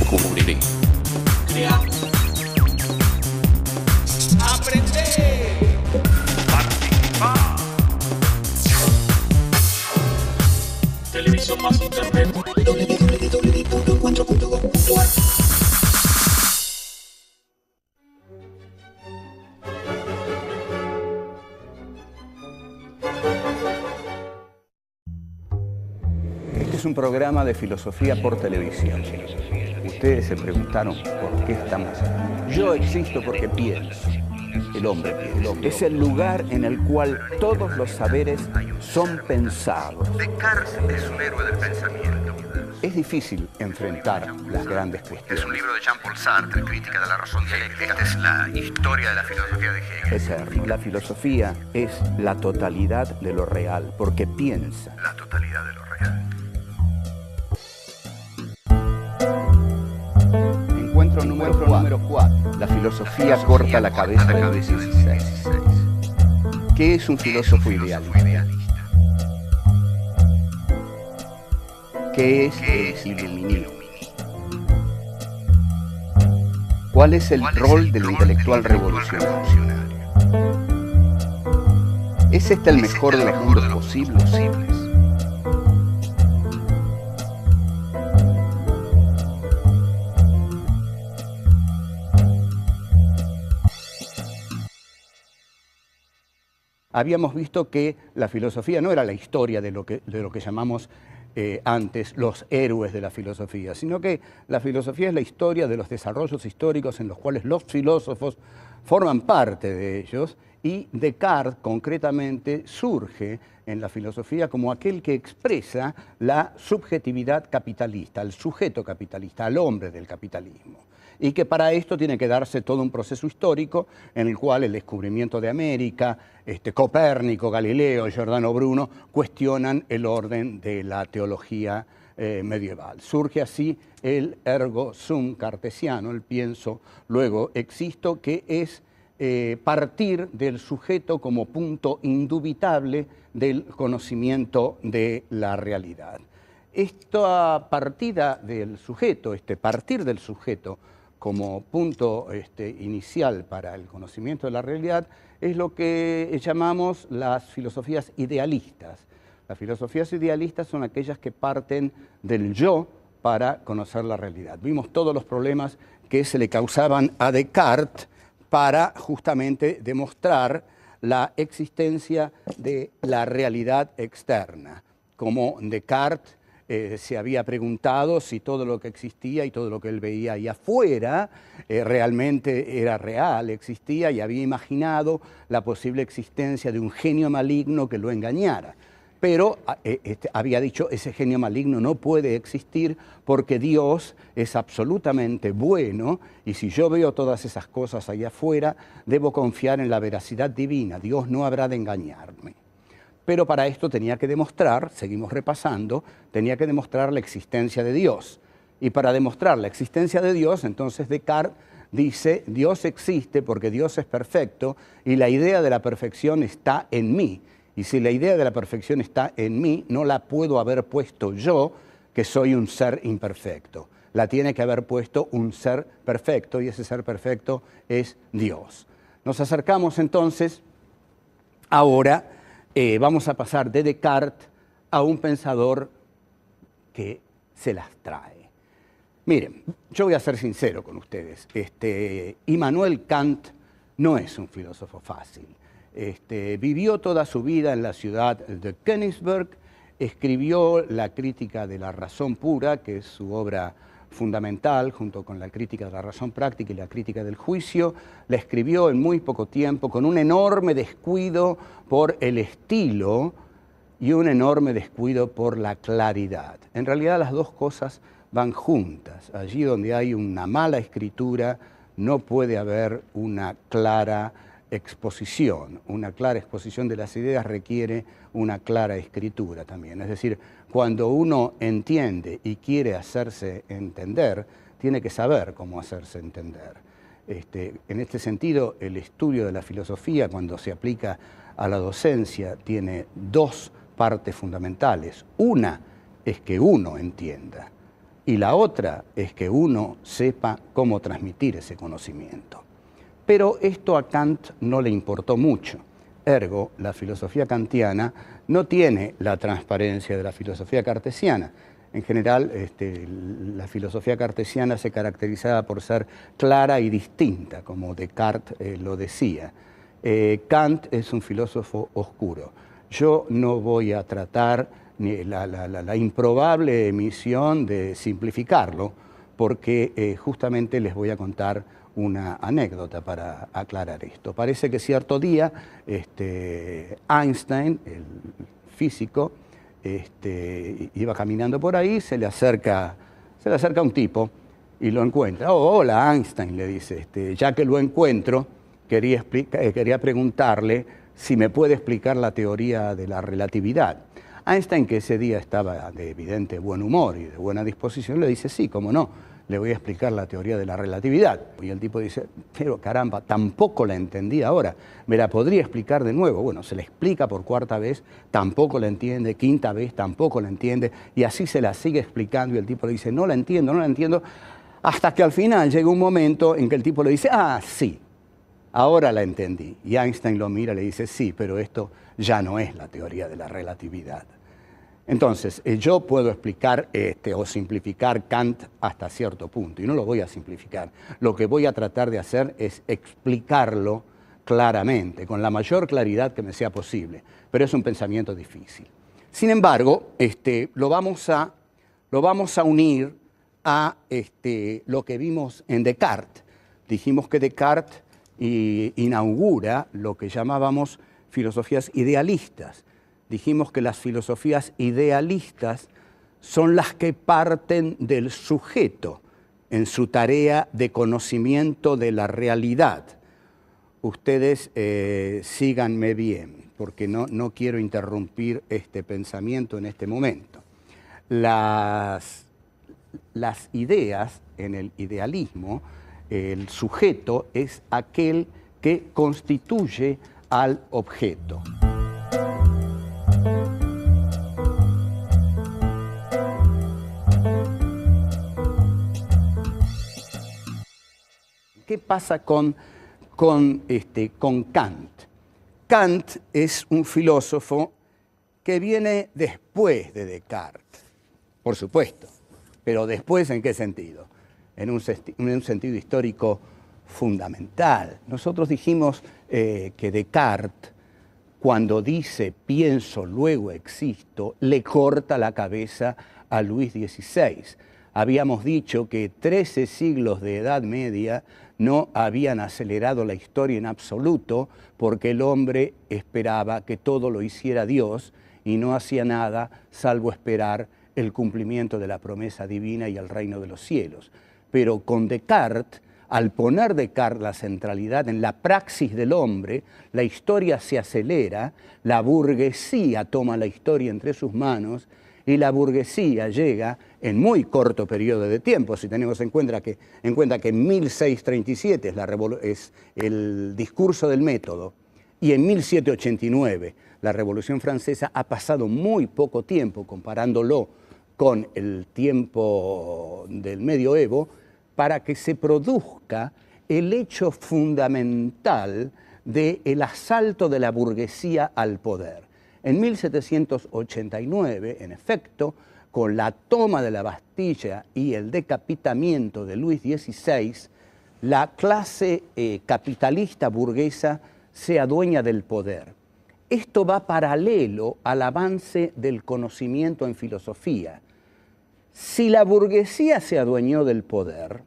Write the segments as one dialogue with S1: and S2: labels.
S1: descubriré.
S2: Crear. Aprender.
S3: Participar.
S2: Televisión más internet. www.encuentro.gov.ar.
S4: Este es un programa de filosofía por televisión. Ustedes se preguntaron por qué estamos aquí. Yo existo porque pienso. El hombre piensa. Es el lugar en el cual todos los saberes son pensados.
S3: Descartes es un héroe del pensamiento.
S4: Es difícil enfrentar las grandes
S3: Es
S4: cuestiones.
S3: un libro de Jean-Paul Sartre, Crítica de la razón dialéctica. Esta es la historia de la filosofía de Hegel.
S4: La filosofía es la totalidad de lo real, porque piensa.
S3: La totalidad de lo real.
S4: Encuentro número 4. La filosofía corta la cabeza del 16. ¿Qué es un filósofo idealista? ¿Qué es el iluminismo? ¿Cuál es el rol del intelectual revolucionario? ¿Es este el mejor de los mundos posibles? Habíamos visto que la filosofía no era la historia de lo que llamamos antes los héroes de la filosofía, sino que la filosofía es la historia de los desarrollos históricos en los cuales los filósofos forman parte de ellos, y Descartes concretamente surge en la filosofía como aquel que expresa la subjetividad capitalista, el sujeto capitalista, al hombre del capitalismo. Y que para esto tiene que darse todo un proceso histórico en el cual el descubrimiento de América, Copérnico, Galileo, Giordano Bruno cuestionan el orden de la teología medieval. Surge así el ergo sum cartesiano, el pienso, luego existo, que es partir del sujeto como punto indubitable del conocimiento de la realidad. Esta partida del sujeto, partir del sujeto como punto inicial para el conocimiento de la realidad, es lo que llamamos las filosofías idealistas. Las filosofías idealistas son aquellas que parten del yo para conocer la realidad. Vimos todos los problemas que se le causaban a Descartes para justamente demostrar la existencia de la realidad externa. Como Descartes se había preguntado si todo lo que existía y todo lo que él veía ahí afuera realmente era real, existía, y había imaginado la posible existencia de un genio maligno que lo engañara. Pero había dicho, ese genio maligno no puede existir porque Dios es absolutamente bueno, y si yo veo todas esas cosas allá afuera, debo confiar en la veracidad divina. Dios no habrá de engañarme. Pero para esto tenía que demostrar, seguimos repasando, tenía que demostrar la existencia de Dios. Y para demostrar la existencia de Dios, entonces Descartes dice, Dios existe porque Dios es perfecto y la idea de la perfección está en mí. Y si la idea de la perfección está en mí, no la puedo haber puesto yo, que soy un ser imperfecto. La tiene que haber puesto un ser perfecto, y ese ser perfecto es Dios. Nos acercamos entonces, ahora vamos a pasar de Descartes a un pensador que se las trae. Miren, yo voy a ser sincero con ustedes. Immanuel Kant no es un filósofo fácil. Vivió toda su vida en la ciudad de Königsberg, escribió la Crítica de la razón pura, que es su obra fundamental, junto con la Crítica de la razón práctica y la Crítica del juicio. La escribió en muy poco tiempo, con un enorme descuido por el estilo y un enorme descuido por la claridad. En realidad las dos cosas van juntas. Allí donde hay una mala escritura no puede haber una clara exposición. Una clara exposición de las ideas requiere una clara escritura también. Es decir, cuando uno entiende y quiere hacerse entender, tiene que saber cómo hacerse entender. En este sentido, el estudio de la filosofía, cuando se aplica a la docencia, tiene dos partes fundamentales. Una es que uno entienda, y la otra es que uno sepa cómo transmitir ese conocimiento. Pero esto a Kant no le importó mucho. Ergo, la filosofía kantiana no tiene la transparencia de la filosofía cartesiana. En general, la filosofía cartesiana se caracterizaba por ser clara y distinta, como Descartes lo decía. Kant es un filósofo oscuro. Yo no voy a tratar la improbable misión de simplificarlo, porque justamente les voy a contar una anécdota para aclarar esto. Parece que cierto día Einstein, el físico, iba caminando por ahí, se le acerca un tipo y lo encuentra. Oh, hola Einstein, le dice, ya que lo encuentro, quería preguntarle si me puede explicar la teoría de la relatividad. Einstein, que ese día estaba de evidente buen humor y de buena disposición, le dice, sí, cómo no, le voy a explicar la teoría de la relatividad. Y el tipo dice, pero caramba, tampoco la entendí ahora, ¿me la podría explicar de nuevo? Bueno, se la explica por cuarta vez, tampoco la entiende, quinta vez, tampoco la entiende, y así se la sigue explicando y el tipo le dice, no la entiendo, hasta que al final llega un momento en que el tipo le dice, ah, sí, ahora la entendí. Y Einstein lo mira y le dice, sí, pero esto ya no es la teoría de la relatividad. Entonces, yo puedo explicar o simplificar Kant hasta cierto punto, y no lo voy a simplificar. Lo que voy a tratar de hacer es explicarlo claramente, con la mayor claridad que me sea posible, pero es un pensamiento difícil. Sin embargo, lo vamos a unir a lo que vimos en Descartes. Dijimos que Descartes inaugura lo que llamábamos filosofías idealistas. Dijimos que las filosofías idealistas son las que parten del sujeto en su tarea de conocimiento de la realidad. Ustedes síganme bien, porque no quiero interrumpir este pensamiento en este momento. Las ideas en el idealismo, el sujeto es aquel que constituye al objeto. ¿Qué pasa con Kant? Kant es un filósofo que viene después de Descartes, por supuesto, pero después ¿en qué sentido? En un sentido histórico fundamental. Nosotros dijimos que Descartes, cuando dice pienso, luego existo, le corta la cabeza a Luis XVI. Habíamos dicho que 13 siglos de Edad Media no habían acelerado la historia en absoluto porque el hombre esperaba que todo lo hiciera Dios y no hacía nada salvo esperar el cumplimiento de la promesa divina y el reino de los cielos. Pero con Descartes, al poner Descartes la centralidad en la praxis del hombre, la historia se acelera, la burguesía toma la historia entre sus manos y la burguesía llega en muy corto periodo de tiempo. Si tenemos en cuenta que en 1637 es el discurso del método y en 1789 la Revolución Francesa, ha pasado muy poco tiempo comparándolo con el tiempo del medioevo para que se produzca el hecho fundamental del asalto de la burguesía al poder. En 1789, en efecto, con la toma de la Bastilla y el decapitamiento de Luis XVI, la clase capitalista burguesa se adueña del poder. Esto va paralelo al avance del conocimiento en filosofía. Si la burguesía se adueñó del poder,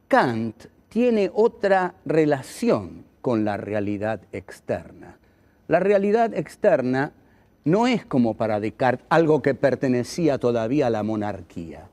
S4: Kant tiene otra relación con la realidad externa. La realidad externa no es como para Descartes algo que pertenecía todavía a la monarquía.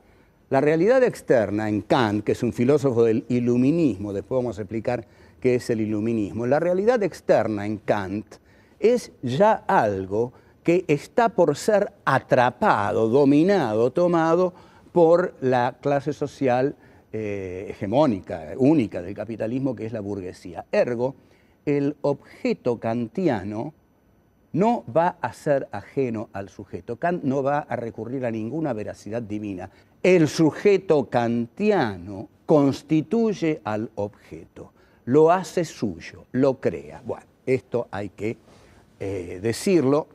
S4: La realidad externa en Kant, que es un filósofo del iluminismo, después vamos a explicar qué es el iluminismo, la realidad externa en Kant es ya algo que está por ser atrapado, dominado, tomado por la clase social hegemónica, única del capitalismo, que es la burguesía. Ergo, el objeto kantiano no va a ser ajeno al sujeto. Kant no va a recurrir a ninguna veracidad divina. El sujeto kantiano constituye al objeto, lo hace suyo, lo crea. Bueno, esto hay que decirlo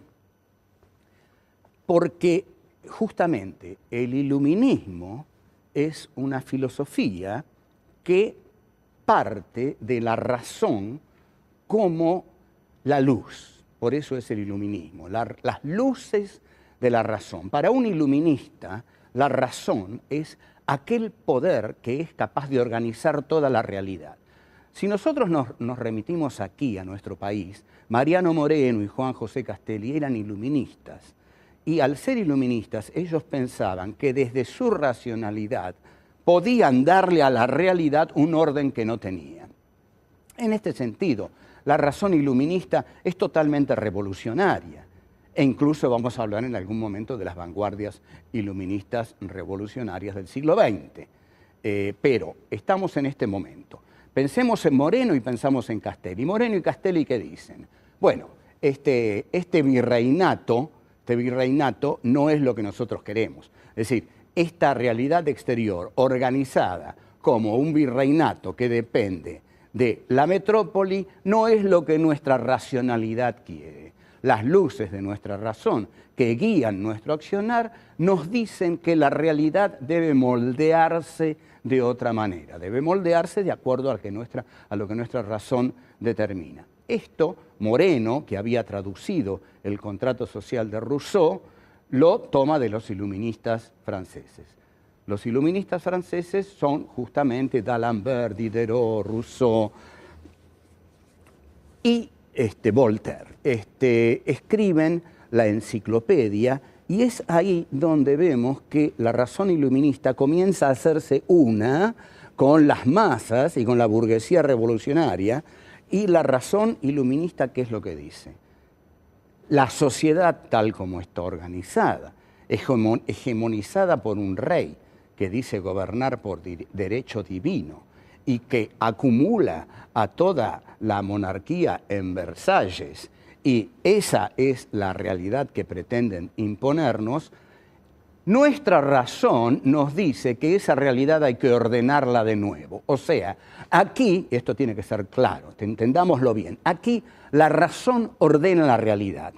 S4: porque justamente el iluminismo es una filosofía que parte de la razón como la luz. Por eso es el iluminismo, las luces de la razón. Para un iluminista, la razón es aquel poder que es capaz de organizar toda la realidad. Si nosotros nos remitimos aquí a nuestro país, Mariano Moreno y Juan José Castelli eran iluministas. Y al ser iluministas, ellos pensaban que desde su racionalidad podían darle a la realidad un orden que no tenían. En este sentido, la razón iluminista es totalmente revolucionaria. E incluso vamos a hablar en algún momento de las vanguardias iluministas revolucionarias del siglo XX. Pero estamos en este momento. Pensemos en Moreno y pensamos en Castelli. Moreno y Castelli, ¿qué dicen? Bueno, este virreinato no es lo que nosotros queremos. Es decir, esta realidad exterior organizada como un virreinato que depende de la metrópoli no es lo que nuestra racionalidad quiere. Las luces de nuestra razón que guían nuestro accionar nos dicen que la realidad debe moldearse de otra manera, debe moldearse de acuerdo a lo que nuestra razón determina. Esto, Moreno, que había traducido el contrato social de Rousseau, lo toma de los iluministas franceses. Los iluministas franceses son justamente d'Alembert, Diderot, Rousseau y Voltaire. Escriben la enciclopedia y es ahí donde vemos que la razón iluminista comienza a hacerse una con las masas y con la burguesía revolucionaria. Y la razón iluminista, ¿qué es lo que dice? La sociedad tal como está organizada, hegemonizada por un rey que dice gobernar por derecho divino y que acumula a toda la monarquía en Versalles, y esa es la realidad que pretenden imponernos, nuestra razón nos dice que esa realidad hay que ordenarla de nuevo. O sea, aquí, esto tiene que ser claro, entendámoslo bien, aquí la razón ordena la realidad.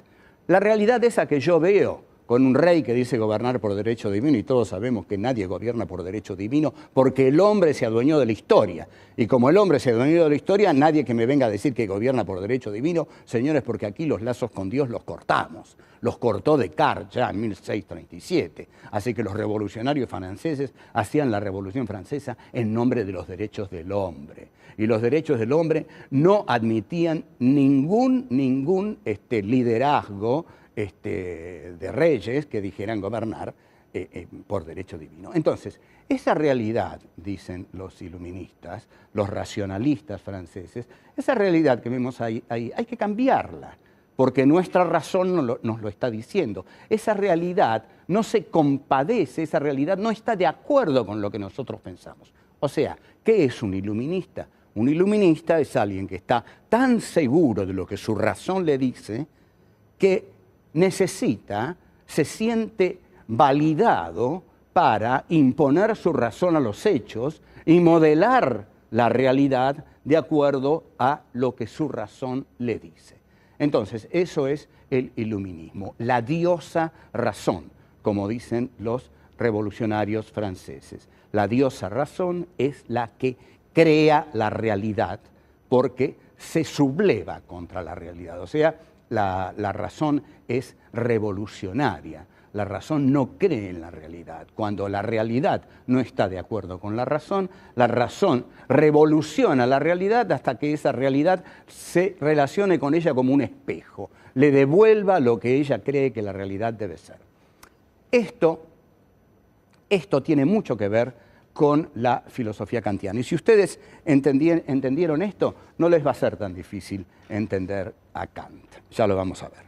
S4: La realidad esa que yo veo con un rey que dice gobernar por derecho divino, y todos sabemos que nadie gobierna por derecho divino porque el hombre se adueñó de la historia. Y como el hombre se adueñó de la historia, nadie que me venga a decir que gobierna por derecho divino, señores, porque aquí los lazos con Dios los cortamos. Los cortó Descartes ya en 1637. Así que los revolucionarios franceses hacían la Revolución Francesa en nombre de los derechos del hombre. Y los derechos del hombre no admitían ningún liderazgo de reyes que dijeran gobernar por derecho divino. Entonces, esa realidad, dicen los iluministas, los racionalistas franceses, esa realidad que vemos ahí hay que cambiarla, porque nuestra razón nos lo está diciendo. Esa realidad no se compadece, esa realidad no está de acuerdo con lo que nosotros pensamos. O sea, ¿qué es un iluminista? Un iluminista es alguien que está tan seguro de lo que su razón le dice que se siente validado para imponer su razón a los hechos y modelar la realidad de acuerdo a lo que su razón le dice. Entonces, eso es el iluminismo, la diosa razón, como dicen los revolucionarios franceses. La diosa razón es la que crea la realidad porque se subleva contra la realidad. O sea, la razón es revolucionaria. La razón no cree en la realidad. Cuando la realidad no está de acuerdo con la razón revoluciona la realidad hasta que esa realidad se relacione con ella como un espejo, le devuelva lo que ella cree que la realidad debe ser. Esto tiene mucho que ver con la filosofía kantiana. Y si ustedes entendieron esto, no les va a ser tan difícil entender a Kant. Ya lo vamos a ver.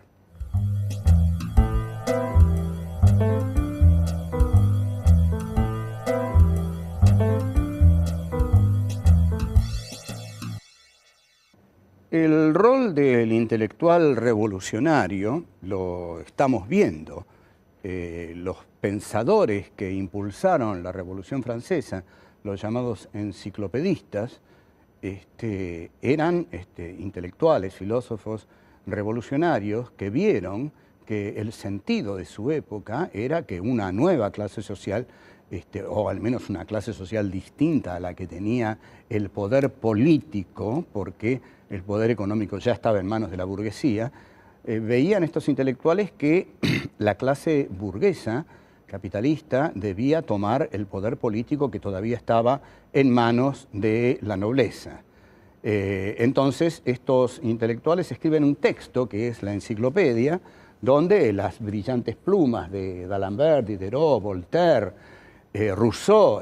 S4: El rol del intelectual revolucionario lo estamos viendo. Los pensadores que impulsaron la Revolución Francesa, los llamados enciclopedistas, eran intelectuales, filósofos revolucionarios que vieron que el sentido de su época era que una nueva clase social, o al menos una clase social distinta a la que tenía el poder político, porque el poder económico ya estaba en manos de la burguesía, veían estos intelectuales que la clase burguesa, capitalista, debía tomar el poder político que todavía estaba en manos de la nobleza. Entonces, estos intelectuales escriben un texto, que es la enciclopedia, donde las brillantes plumas de D'Alembert, Diderot, Voltaire, Rousseau,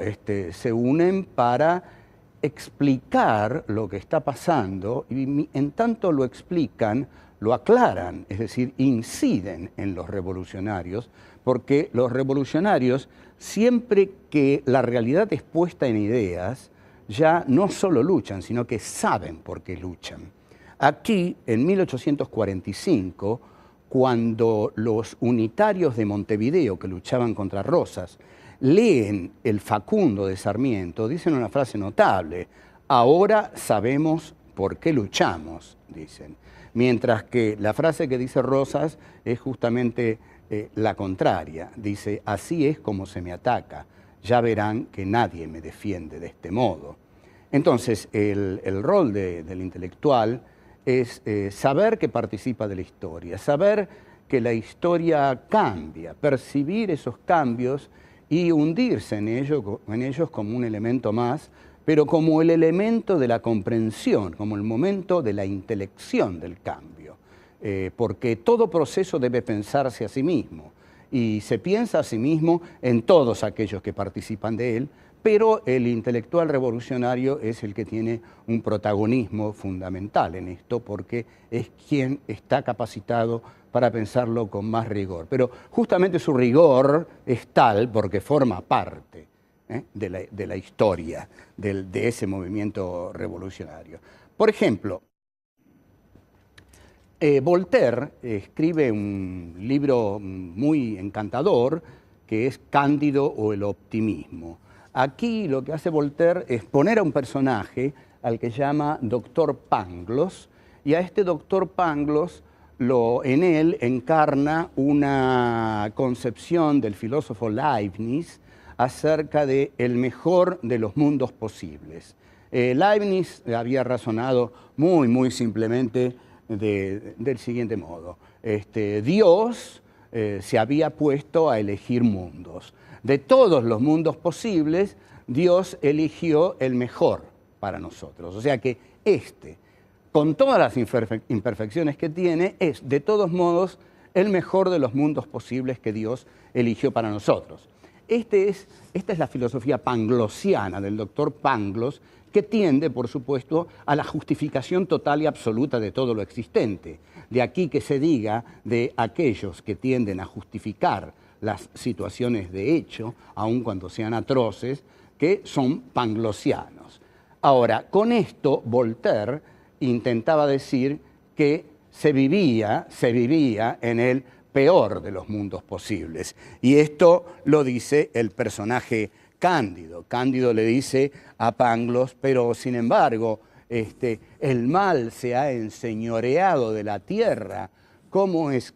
S4: se unen para explicar lo que está pasando, y en tanto lo explican, lo aclaran, es decir, inciden en los revolucionarios, porque los revolucionarios, siempre que la realidad es puesta en ideas, ya no solo luchan, sino que saben por qué luchan. Aquí, en 1845, cuando los unitarios de Montevideo, que luchaban contra Rosas, leen el Facundo de Sarmiento, dicen una frase notable: ahora sabemos por qué luchamos, dicen. Mientras que la frase que dice Rosas es justamente la contraria. Dice: así es como se me ataca, ya verán que nadie me defiende de este modo. Entonces, el rol del intelectual es saber que participa de la historia, saber que la historia cambia, percibir esos cambios y hundirse en ellos como un elemento más, pero como el elemento de la comprensión, como el momento de la intelección del cambio. Porque todo proceso debe pensarse a sí mismo, y se piensa a sí mismo en todos aquellos que participan de él, pero el intelectual revolucionario es el que tiene un protagonismo fundamental en esto, porque es quien está capacitado para pensarlo con más rigor. Pero justamente su rigor es tal porque forma parte de la historia de ese movimiento revolucionario. Por ejemplo, Voltaire escribe un libro muy encantador que es Cándido o el optimismo. Aquí lo que hace Voltaire es poner a un personaje al que llama Doctor Pangloss, y a este Doctor Pangloss en él encarna una concepción del filósofo Leibniz acerca de el mejor de los mundos posibles. Leibniz había razonado muy simplemente del siguiente modo: Dios se había puesto a elegir mundos. De todos los mundos posibles, Dios eligió el mejor para nosotros. O sea que con todas las imperfecciones que tiene, es de todos modos el mejor de los mundos posibles que Dios eligió para nosotros. Esta es la filosofía panglossiana del doctor Pangloss, que tiende, por supuesto, a la justificación total y absoluta de todo lo existente. De aquí que se diga de aquellos que tienden a justificar las situaciones de hecho, aun cuando sean atroces, que son panglossianos. Ahora, con esto Voltaire intentaba decir que se vivía en el peor de los mundos posibles. Y esto lo dice el personaje Cándido. Cándido le dice a Pangloss: pero sin embargo, el mal se ha enseñoreado de la tierra. ¿Cómo es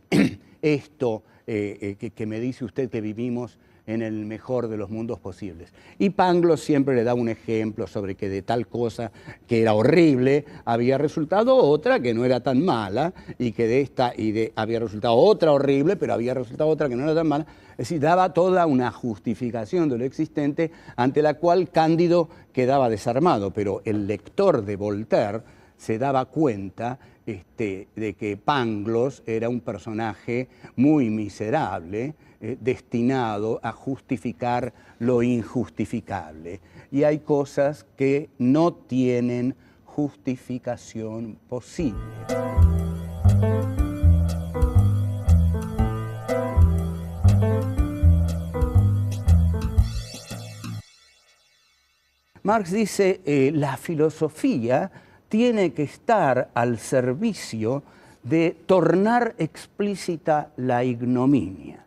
S4: esto que me dice usted que vivimos en el mejor de los mundos posibles? Y Pangloss siempre le da un ejemplo sobre que de tal cosa que era horrible había resultado otra que no era tan mala, y que había resultado otra horrible, pero había resultado otra que no era tan mala. Es decir, daba toda una justificación de lo existente, ante la cual Cándido quedaba desarmado, pero el lector de Voltaire se daba cuenta de que Pangloss era un personaje muy miserable, destinado a justificar lo injustificable. Y hay cosas que no tienen justificación posible. Marx dice, la filosofía tiene que estar al servicio de tornar explícita la ignominia.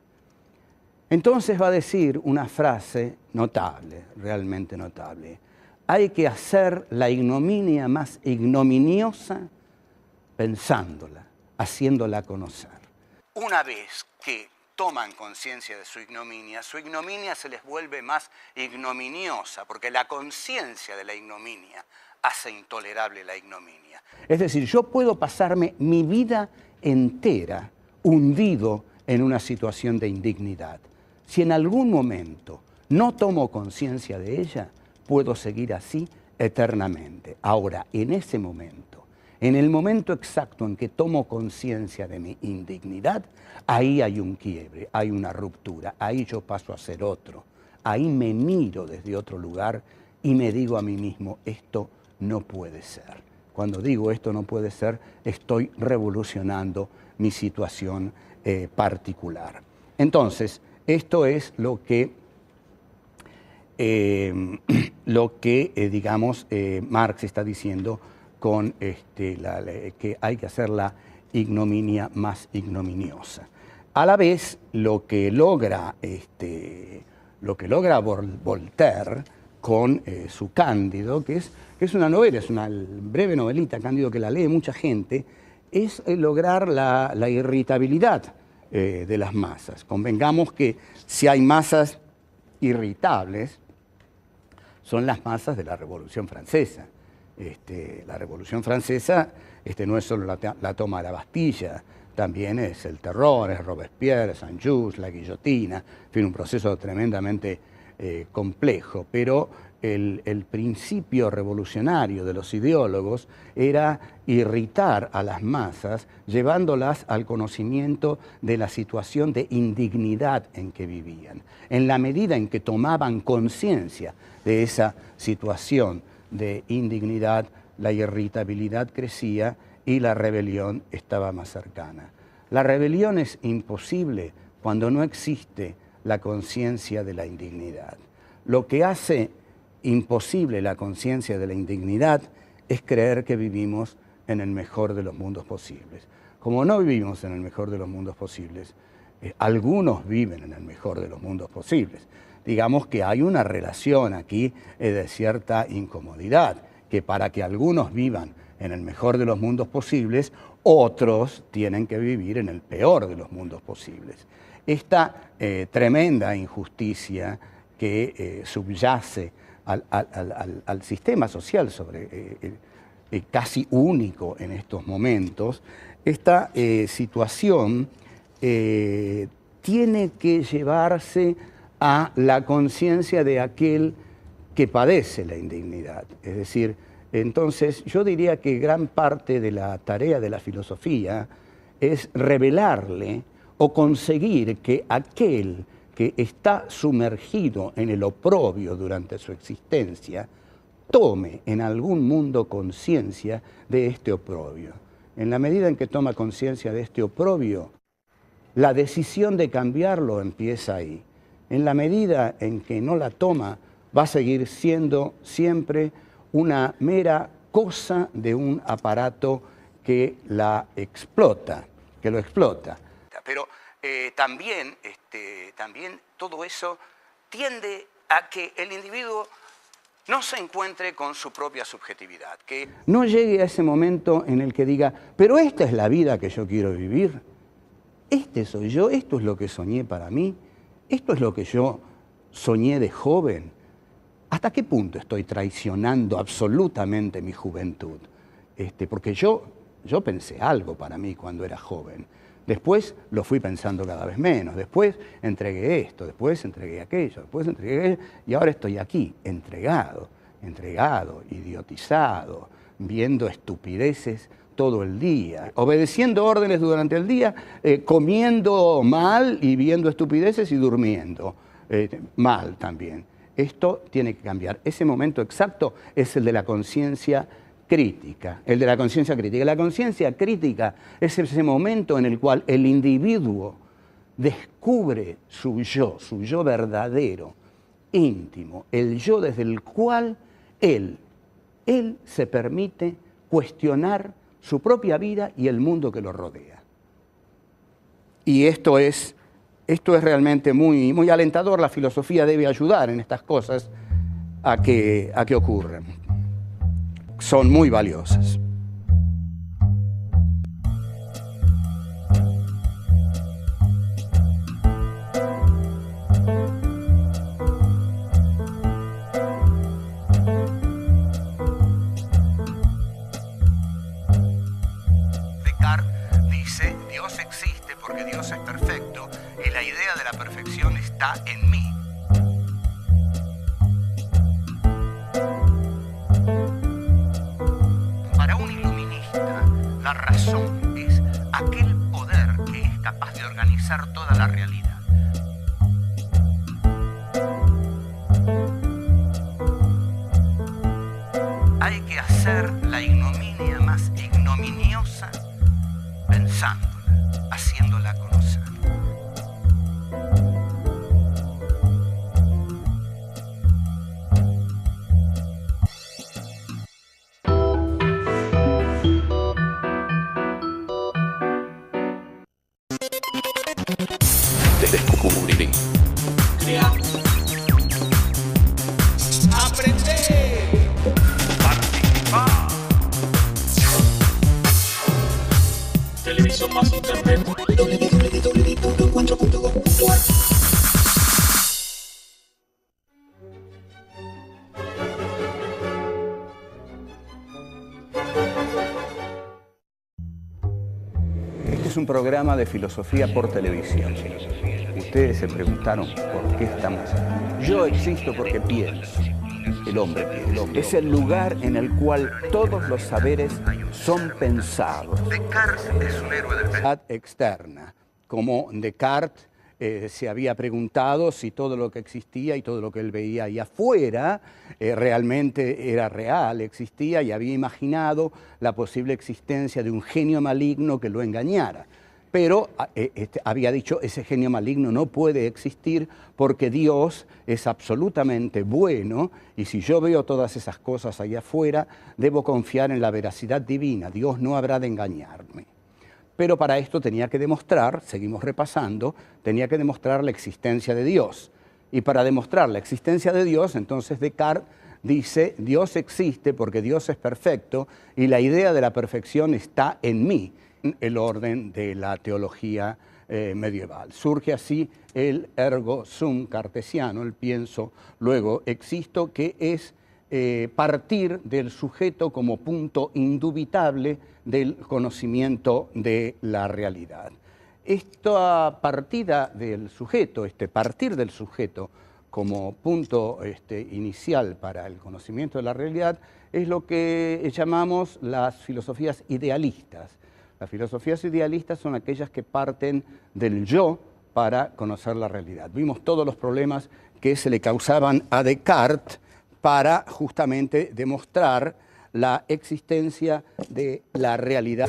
S4: Entonces va a decir una frase notable, realmente notable. Hay que hacer la ignominia más ignominiosa pensándola, haciéndola conocer. Una vez que toman conciencia de su ignominia se les vuelve más ignominiosa, porque la conciencia de la ignominia hace intolerable la ignominia. Es decir, yo puedo pasarme mi vida entera hundido en una situación de indignidad. Si en algún momento no tomo conciencia de ella, puedo seguir así eternamente. Ahora, en ese momento, en el momento exacto en que tomo conciencia de mi indignidad, ahí hay un quiebre, hay una ruptura, ahí yo paso a ser otro. Ahí me miro desde otro lugar y me digo a mí mismo, esto no puede ser. Cuando digo esto no puede ser, estoy revolucionando mi situación particular. Entonces, esto es lo que digamos, Marx está diciendo con que hay que hacer la ignominia más ignominiosa. A la vez, lo que logra Voltaire con su Cándido, que es una novela, es una breve novelita, Cándido, que la lee mucha gente, es lograr la irritabilidad de las masas. Convengamos que si hay masas irritables, son las masas de la Revolución Francesa. La Revolución Francesa no es solo la toma de la Bastilla, también es el terror, es Robespierre, Saint-Just, la guillotina, en fin, un proceso tremendamente complejo, pero el principio revolucionario de los ideólogos era irritar a las masas, llevándolas al conocimiento de la situación de indignidad en que vivían. En la medida en que tomaban conciencia de esa situación de indignidad, la irritabilidad crecía y la rebelión estaba más cercana. La rebelión es imposible cuando no existe la conciencia de la indignidad. Lo que hace imposible la conciencia de la indignidad es creer que vivimos en el mejor de los mundos posibles. Como no vivimos en el mejor de los mundos posibles, algunos viven en el mejor de los mundos posibles. Digamos que hay una relación aquí de cierta incomodidad, que para que algunos vivan en el mejor de los mundos posibles, otros tienen que vivir en el peor de los mundos posibles. Esta tremenda injusticia que subyace al sistema social casi único en estos momentos, esta situación tiene que llevarse a la conciencia de aquel que padece la indignidad. Es decir, entonces yo diría que gran parte de la tarea de la filosofía es revelarle o conseguir que aquel que está sumergido en el oprobio durante su existencia tome en algún mundo conciencia de este oprobio. En la medida en que toma conciencia de este oprobio, la decisión de cambiarlo empieza ahí. En la medida en que no la toma, va a seguir siendo siempre una mera cosa de un aparato que la explota, que lo explota. Pero también todo eso tiende a que el individuo no se encuentre con su propia subjetividad, que no llegue a ese momento en el que diga, pero esta es la vida que yo quiero vivir, este soy yo, esto es lo que soñé para mí, esto es lo que yo soñé de joven. ¿Hasta qué punto estoy traicionando absolutamente mi juventud? Porque yo pensé algo para mí cuando era joven. Después lo fui pensando cada vez menos. Después entregué esto, después entregué aquello, después entregué aquello. Y ahora estoy aquí, entregado, idiotizado, viendo estupideces todo el día, obedeciendo órdenes durante el día, comiendo mal y viendo estupideces y durmiendo mal también. Esto tiene que cambiar. Ese momento exacto es el de la conciencia crítica, el de la conciencia crítica. La conciencia crítica es ese momento en el cual el individuo descubre su yo verdadero, íntimo, el yo desde el cual él se permite cuestionar su propia vida y el mundo que lo rodea. Y esto es realmente muy, muy alentador. La filosofía debe ayudar en estas cosas a que ocurran. Son muy valiosas.
S3: Descartes dice, Dios existe porque Dios es perfecto y la idea de la perfección está en mí. Para un iluminista, la razón es aquel poder que es capaz de organizar toda la realidad. Hay que hacer la ignominia más ignominiosa pensándola, haciéndola conocer.
S2: Descubrir. Crear. Aprender.
S3: Participar.
S2: Televisión más internet. www.encuentro.com.ar.
S4: Este es un programa de filosofía por televisión. Ustedes se preguntaron por qué estamos aquí. Yo existo porque pienso. El hombre piensa. Es el lugar en el cual todos los saberes son pensados.
S3: Descartes es un héroe del pensamiento.
S4: Externa, como Descartes se había preguntado si todo lo que existía y todo lo que él veía ahí afuera realmente era real, existía, y había imaginado la posible existencia de un genio maligno que lo engañara. Pero había dicho, ese genio maligno no puede existir porque Dios es absolutamente bueno, y si yo veo todas esas cosas allá afuera, debo confiar en la veracidad divina. Dios no habrá de engañarme. Pero para esto tenía que demostrar, seguimos repasando, tenía que demostrar la existencia de Dios. Y para demostrar la existencia de Dios, entonces Descartes dice, Dios existe porque Dios es perfecto y la idea de la perfección está en mí. El orden de la teología medieval. Surge así el ergo sum cartesiano, el pienso, luego existo, que es partir del sujeto como punto indubitable del conocimiento de la realidad. Esta partida del sujeto, partir del sujeto como punto inicial para el conocimiento de la realidad, es lo que llamamos las filosofías idealistas. Las filosofías idealistas son aquellas que parten del yo para conocer la realidad. Vimos todos los problemas que se le causaban a Descartes para justamente demostrar la existencia de la realidad.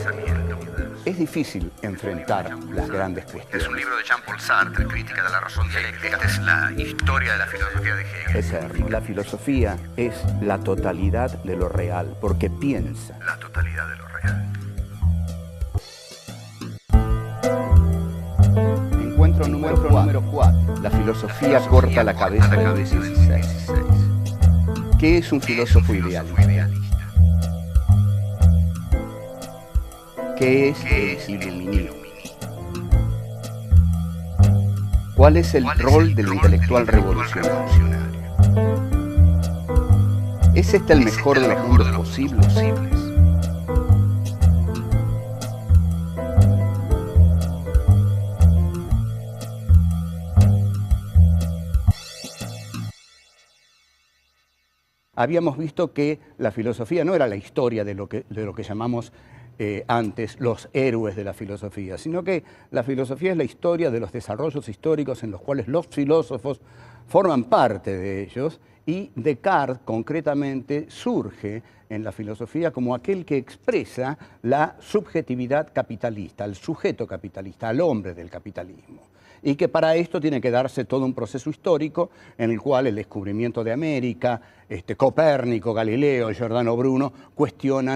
S4: Es difícil enfrentar las grandes cuestiones.
S3: Es un libro de Jean-Paul Sartre, Crítica de la razón dialéctica. Esta es la historia de la filosofía de Hegel.
S4: Es decir, la filosofía es la totalidad de lo real, porque piensa.
S3: La totalidad de lo real.
S4: Encuentro número 4. La filosofía corta la cabeza del 16. ¿Qué es un filósofo idealista? ¿Qué es el iluminismo? ¿Cuál es el rol del intelectual revolucionario? ¿Es este el mejor de los mundos posibles? Habíamos visto que la filosofía no era la historia de lo que llamamos antes los héroes de la filosofía, sino que la filosofía es la historia de los desarrollos históricos en los cuales los filósofos forman parte de ellos, y Descartes concretamente surge en la filosofía como aquel que expresa la subjetividad capitalista, el sujeto capitalista, al hombre del capitalismo. Y que para esto tiene que darse todo un proceso histórico en el cual el descubrimiento de América, Copérnico, Galileo, Giordano Bruno cuestionan